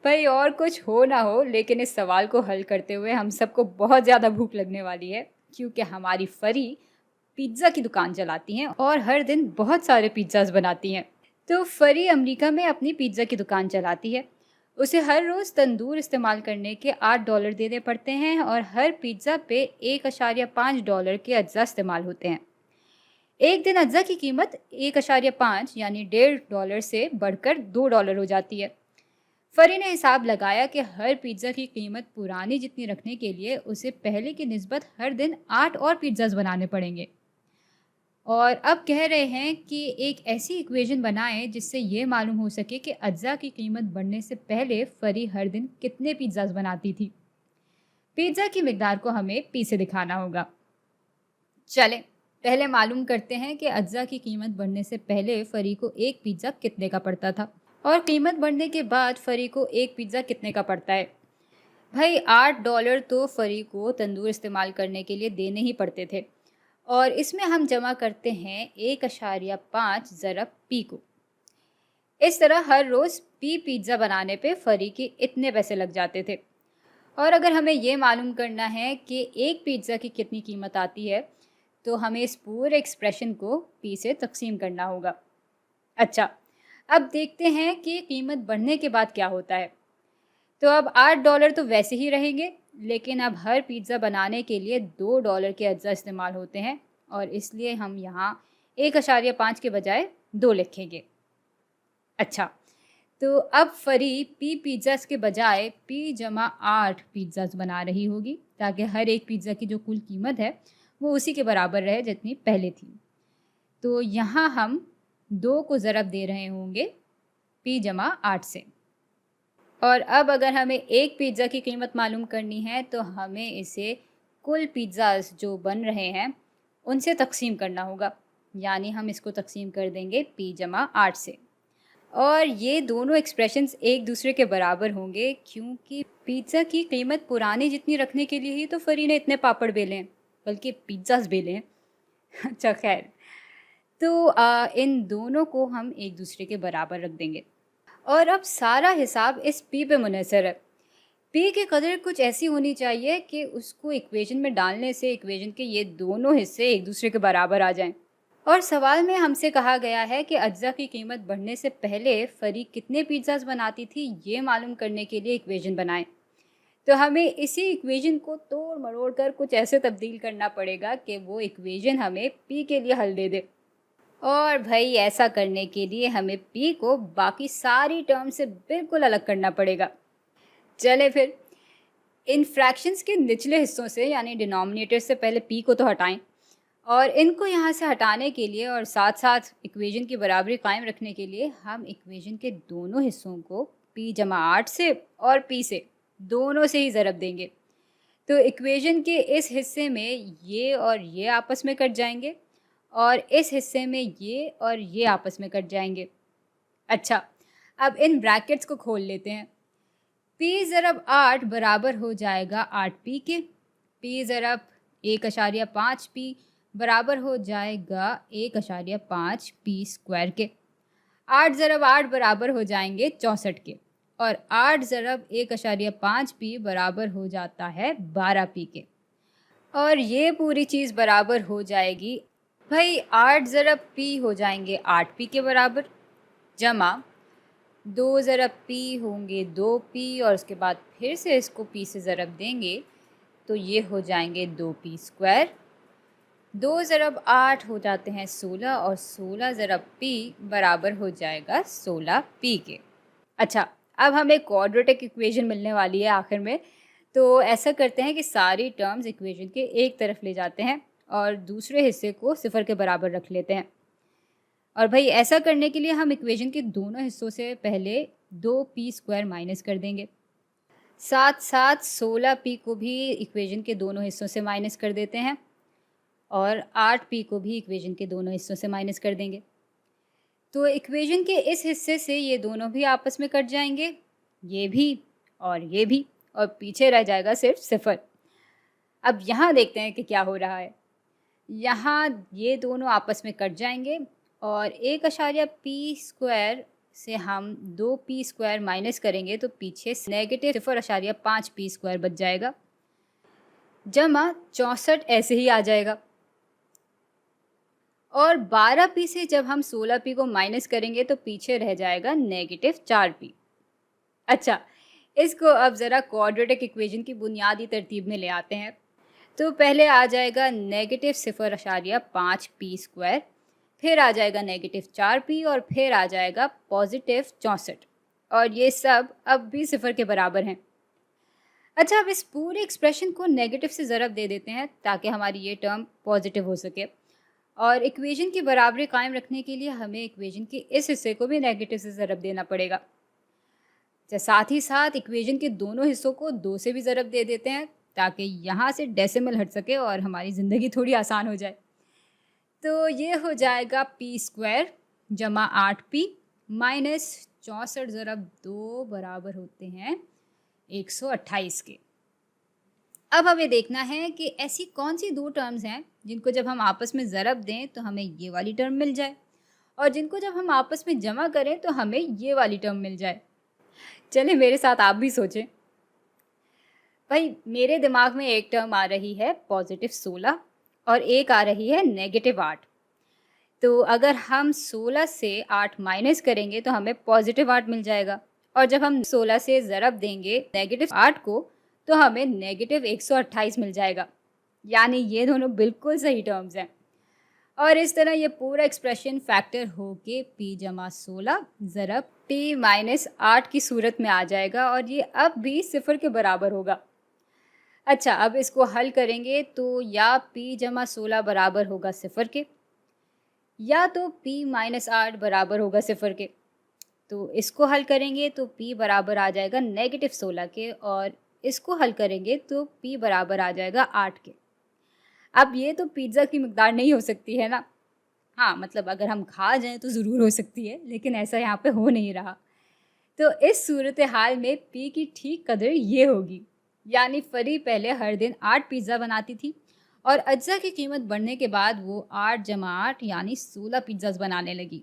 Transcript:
भाई और कुछ हो ना हो, लेकिन इस सवाल को हल करते हुए हम सबको बहुत ज़्यादा भूख लगने वाली है, क्योंकि हमारी फरी पिज़्ज़ा की दुकान चलाती हैं और हर दिन बहुत सारे पिज़्ज़ाज़ बनाती हैं। तो फरी अमेरिका में अपनी पिज़्ज़ा की दुकान चलाती है। उसे हर रोज़ तंदूर इस्तेमाल करने के $8 देने पड़ते हैं और हर पिज़्ज़ा पे $1.5 के अज्जा इस्तेमाल होते हैं। एक दिन अज्जा की कीमत 1.5 यानी $1.5 से बढ़कर $2 हो जाती है। फरी ने हिसाब लगाया कि हर पिज्ज़ा की कीमत पुरानी जितनी रखने के लिए उसे पहले की निस्बत हर दिन 8 और पिज्ज़ाज बनाने पड़ेंगे। और अब कह रहे हैं कि एक ऐसी इक्वेशन बनाएं जिससे ये मालूम हो सके कि अज्जा की कीमत बढ़ने से पहले फरी हर दिन कितने पिज्ज़ाज बनाती थी। पिज्ज़ा की मिकदार को हमें पी से दिखाना होगा। चलें, पहले मालूम करते हैं कि अज्जा की कीमत बढ़ने से पहले फरी को एक पिज़्ज़ा कितने का पड़ता था और कीमत बढ़ने के बाद फरी को एक पिज़्ज़ा कितने का पड़ता है। भाई $8 तो फरी को तंदूर इस्तेमाल करने के लिए देने ही पड़ते थे और इसमें हम जमा करते हैं 1.5 ज़रब पी को। इस तरह हर रोज़ पी पिज़्ज़ा बनाने पे फरी के इतने पैसे लग जाते थे। और अगर हमें ये मालूम करना है कि एक पिज़्ज़ा की कितनी कीमत आती है, तो हमें इस पूरे एक्सप्रेशन को पी से तकसीम करना होगा। अच्छा, अब देखते हैं कि कीमत बढ़ने के बाद क्या होता है। तो अब $8 तो वैसे ही रहेंगे, लेकिन अब हर पिज़्ज़ा बनाने के लिए $2 के अज्जा इस्तेमाल होते हैं और इसलिए हम यहाँ 1.5 के बजाय 2 लिखेंगे। अच्छा, तो अब फरी पी पिज़्ज़ाज़ के बजाय पी जमा 8 पिज़्ज़ाज़ बना रही होगी, ताकि हर एक पिज़्ज़ा की जो कुल कीमत है वो उसी के बराबर रहे जितनी पहले थी। तो यहाँ हम 2 को ज़रब दे रहे होंगे पी जमा 8 से। और अब अगर हमें एक पिज़्ज़ा की कीमत मालूम करनी है, तो हमें इसे कुल पिज़्ज़ाज़ जो बन रहे हैं उनसे तकसीम करना होगा, यानी हम इसको तकसीम कर देंगे पी जमा 8 से। और ये दोनों एक्सप्रेशंस एक दूसरे के बराबर होंगे, क्योंकि पिज़्ज़ा की कीमत पुरानी जितनी रखने के लिए ही तो फरी ने इतने पापड़ बेले हैं, बल्कि पिज़्ज़ाज़ बेले हैं। अच्छा खैर, तो इन दोनों को हम एक दूसरे के बराबर रख देंगे। और अब सारा हिसाब इस पी पे मुनहसर है। पी की कदर कुछ ऐसी होनी चाहिए कि उसको इक्वेशन में डालने से इक्वेशन के ये दोनों हिस्से एक दूसरे के बराबर आ जाएं। और सवाल में हमसे कहा गया है कि अज्जा की कीमत बढ़ने से पहले फरी कितने पिज़्ज़ाज बनाती थी, ये मालूम करने के लिए इक्वेशन बनाएं। तो हमें इसी इक्वेशन को तोड़ मरोड़ कर कुछ ऐसे तब्दील करना पड़ेगा कि वो इक्वेशन हमें पी के लिए हल दे दे। और भाई ऐसा करने के लिए हमें पी को बाकी सारी टर्म से बिल्कुल अलग करना पड़ेगा। चले फिर, इन फ्रैक्शंस के निचले हिस्सों से यानी डिनोमिनेटर से पहले पी को तो हटाएं और इनको यहाँ से हटाने के लिए और साथ साथ इक्वेशन की बराबरी कायम रखने के लिए हम इक्वेशन के दोनों हिस्सों को पी जमा 8 से और पी से दोनों से ही ज़रब देंगे। तो इक्वेशन के इस हिस्से में ये और ये आपस में कट जाएंगे और इस हिस्से में ये और ये आपस में कट जाएंगे। अच्छा, अब इन ब्रैकेट्स को खोल लेते हैं। पी ज़रब 8 बराबर हो जाएगा 8p के। पी ज़रब 1.5p बराबर हो जाएगा 1.5p स्क्वायर के। 8 ज़रब 8 बराबर हो जाएंगे 64 के और 8 ज़रब 1.5p बराबर हो जाता है 12p के। और ये पूरी चीज़ बराबर हो जाएगी, भाई 8 ज़रब p हो जाएंगे 8p के बराबर, जमा 2 ज़रब p होंगे 2p और उसके बाद फिर से इसको p से ज़रब देंगे तो ये हो जाएंगे 2p स्क्वायर। 2 ज़रब 8 हो जाते हैं 16 और 16 ज़रब p बराबर हो जाएगा 16p के। अच्छा, अब हमें क्वाड्रेटिक इक्वेशन मिलने वाली है आखिर में। तो ऐसा करते हैं कि सारी टर्म्स इक्वेशन के एक तरफ ले जाते हैं और दूसरे हिस्से को सिफर के बराबर रख लेते हैं। और भाई ऐसा करने के लिए हम इक्वेशन के दोनों हिस्सों से पहले 2p स्क्वायर माइनस कर देंगे, साथ साथ 16p को भी इक्वेशन के दोनों हिस्सों से माइनस कर देते हैं और 8p को भी इक्वेशन के दोनों हिस्सों से माइनस कर देंगे। तो इक्वेशन के इस हिस्से से ये दोनों भी आपस में कट जाएंगे, ये भी और पीछे रह जाएगा सिर्फ सिफर। अब यहाँ देखते हैं कि क्या हो रहा है। यहाँ ये दोनों आपस में कट जाएंगे और 1.p स्क्वायर से हम 2p² माइनस करेंगे तो पीछे -0.5p² बच जाएगा, जमा 64 ऐसे ही आ जाएगा। और 12p से जब हम 16p को माइनस करेंगे तो पीछे रह जाएगा -4p। अच्छा, इसको अब ज़रा क्वाड्रेटिक इक्वेशन की बुनियादी तरतीब में ले आते हैं। तो पहले आ जाएगा -0.5p², फिर आ जाएगा -4p और फिर आ जाएगा +64, और ये सब अब भी सिफर के बराबर हैं। अच्छा, अब इस पूरे एक्सप्रेशन को नेगेटिव से ज़रब दे देते हैं ताकि हमारी ये टर्म पॉजिटिव हो सके, और इक्वेशन की बराबरी कायम रखने के लिए हमें इक्वेशन के इस हिस्से को भी नेगेटिव से ज़रब देना पड़ेगा। साथ ही साथ इक्वेशन के दोनों हिस्सों को 2 से भी ज़रब दे देते हैं ताकि यहाँ से डेसिमल हट सके और हमारी ज़िंदगी थोड़ी आसान हो जाए। तो ये हो जाएगा p² जमा 8p माइनस 64 ज़रब 2 बराबर होते हैं 128 के। अब हमें देखना है कि ऐसी कौन सी 2 टर्म्स हैं जिनको जब हम आपस में ज़रब दें तो हमें ये वाली टर्म मिल जाए, और जिनको जब हम आपस में जमा करें तो हमें ये वाली टर्म मिल जाए। चलिए मेरे साथ आप भी सोचें। भाई, मेरे दिमाग में एक टर्म आ रही है +16 और एक आ रही है -8। तो अगर हम 16 से 8 माइनस करेंगे तो हमें +8 मिल जाएगा, और जब हम 16 से ज़रब देंगे -8 को तो हमें -128 मिल जाएगा। यानी ये दोनों बिल्कुल सही टर्म्स हैं। और इस तरह ये पूरा एक्सप्रेशन फैक्टर होके p/16 ज़रब p-8 की सूरत में आ जाएगा, और ये अब भी सिफर के बराबर होगा। अच्छा, अब इसको हल करेंगे तो या p/16 बराबर होगा सिफर के, या तो p-8 बराबर होगा सिफर के। तो इसको हल करेंगे तो p बराबर आ जाएगा -16 के, और इसको हल करेंगे तो p बराबर आ जाएगा 8 के। अब ये तो पिज़्ज़ा की मिकदार नहीं हो सकती है ना? हाँ, मतलब अगर हम खा जाएँ तो ज़रूर हो सकती है, लेकिन ऐसा यहाँ पे हो नहीं रहा। तो इस सूरत हाल में p की ठीक कदर ये होगी, यानी फरी पहले हर दिन 8 पिज़्ज़ा बनाती थी, और अज्जा की कीमत बढ़ने के बाद वो 8 जमा 8 यानी 16 पिज़्ज़ाज़ बनाने लगी।